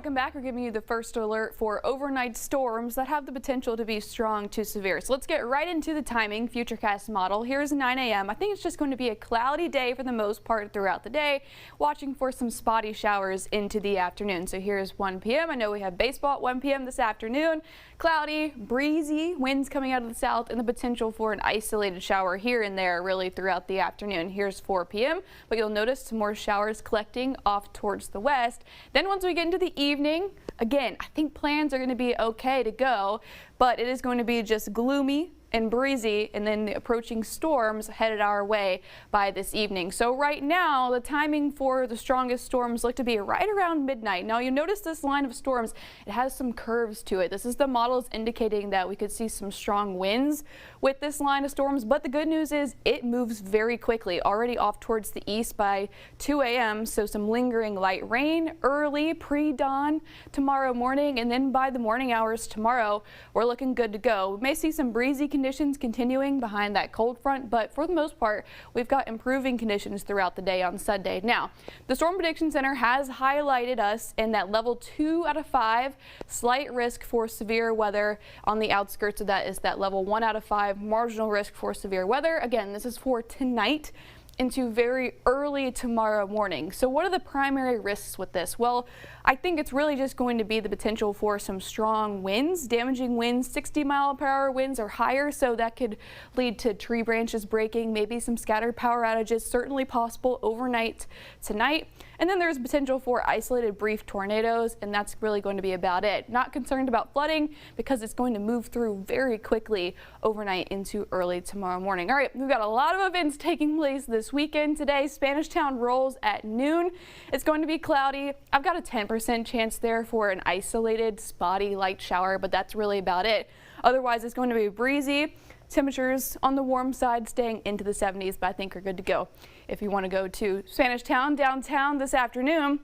welcome back. We're giving you the first alert for overnight storms that have the potential to be strong to severe. So let's get right into the timing. Futurecast model. Here's 9 a.m. I think it's just going to be a cloudy day for the most part throughout the day, watching for some spotty showers into the afternoon. So here's 1 p.m. I know we have baseball at 1 p.m. this afternoon. Cloudy, breezy, winds coming out of the south, and the potential for an isolated shower here and there really throughout the afternoon. Here's 4 p.m. But you'll notice some more showers collecting off towards the west. Then once we get into the evening, again, I think plans are going to be okay to go, but it is going to be just gloomy and breezy, and then the approaching storms headed our way by this evening. So right now, the timing for the strongest storms look to be right around midnight. Now you notice this line of storms, it has some curves to it. This is the models indicating that we could see some strong winds with this line of storms, but the good news is it moves very quickly, already off towards the east by 2 a.m. So some lingering light rain early pre-dawn tomorrow morning, and then by the morning hours tomorrow, we're looking good to go. We may see some breezy conditions continuing behind that cold front, but for the most part, we've got improving conditions throughout the day on Sunday. Now, the Storm Prediction Center has highlighted us in that level 2 out of 5, slight risk for severe weather. On the outskirts of that is that level 1 out of 5, marginal risk for severe weather. Again, this is for tonight into very early tomorrow morning. So what are the primary risks with this? Well, I think it's really just going to be the potential for some strong winds, damaging winds, 60-mile-per-hour winds or higher, so that could lead to tree branches breaking, maybe some scattered power outages, certainly possible overnight tonight. And then there's potential for isolated brief tornadoes, and that's really going to be about it. Not concerned about flooding because it's going to move through very quickly overnight into early tomorrow morning. All right, we've got a lot of events taking place this weekend. Today, Spanish Town rolls at noon. It's going to be cloudy. I've got a 10% chance there for an isolated spotty light shower, but that's really about it. Otherwise, it's going to be breezy. Temperatures on the warm side staying into the 70s, but I think are good to go if you want to go to Spanish Town downtown this afternoon.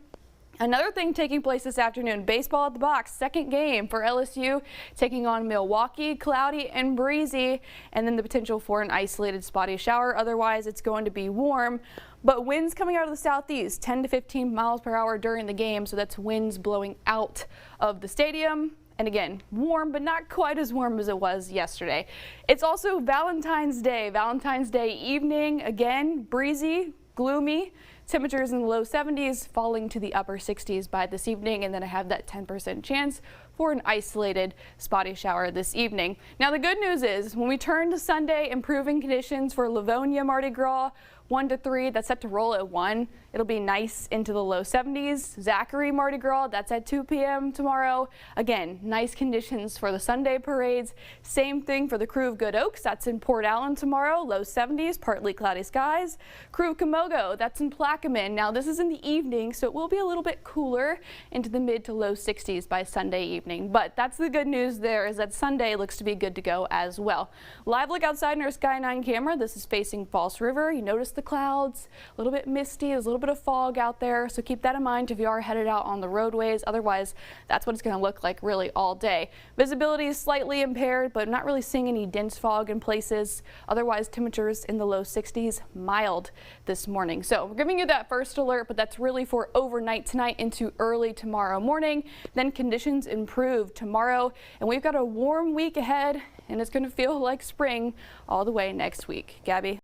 Another thing taking place this afternoon, baseball at the box, second game for LSU taking on Milwaukee, cloudy and breezy, and then the potential for an isolated spotty shower. Otherwise, it's going to be warm, but winds coming out of the southeast, 10 to 15 miles per hour during the game, so that's winds blowing out of the stadium. And again, warm, but not quite as warm as it was yesterday. It's also Valentine's Day evening, again, breezy, gloomy. Temperatures in the low 70s, falling to the upper 60s by this evening, and then I have that 10% chance for an isolated spotty shower this evening. Now the good news is when we turn to Sunday, improving conditions for Livonia Mardi Gras, 1 to 3, that's set to roll at 1. It'll be nice into the low 70s. Zachary Mardi Gras, that's at 2 p.m. tomorrow. Again, nice conditions for the Sunday parades. Same thing for the Crew of Good Oaks, that's in Port Allen tomorrow, low 70s, partly cloudy skies. Crew of Camogo, that's in Plaquemine. Now this is in the evening, so it will be a little bit cooler into the mid to low 60s by Sunday evening. But that's the good news there, is that Sunday looks to be good to go as well. Live look outside in our Sky 9 camera. This is facing False River. You notice the clouds, a little bit misty, there's a little bit of fog out there, so keep that in mind if you are headed out on the roadways. Otherwise, that's what it's going to look like really all day. Visibility is slightly impaired, but not really seeing any dense fog in places. Otherwise, temperatures in the low 60s, mild this morning. So we're giving you that first alert, but that's really for overnight tonight into early tomorrow morning. Then conditions improve tomorrow, and we've got a warm week ahead, and it's going to feel like spring all the way next week. Gabby?